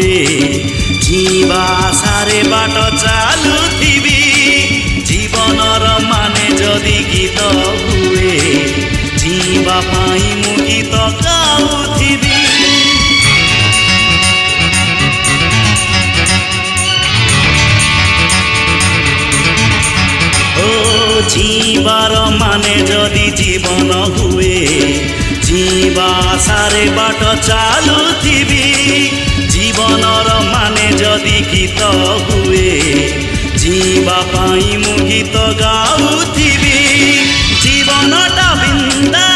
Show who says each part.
Speaker 1: ହୁଏ ଯିବା ଆଶାରେ ବାଟ ଚାଲୁଥିବି ଜୀବନର ମାନେ ଯଦି ଗୀତ ହୁଏ ଯିବା ପାଇଁ ମୁଁ ଗୀତ ଗାଉଥିବି। जीवार माने जदि जीवन हुए जीवा आशारे बाट चालुथिबी जीवनर माने जदि गीत हुए जीवा पाई मु गीत गाउथिबी जीवनटा बिंदा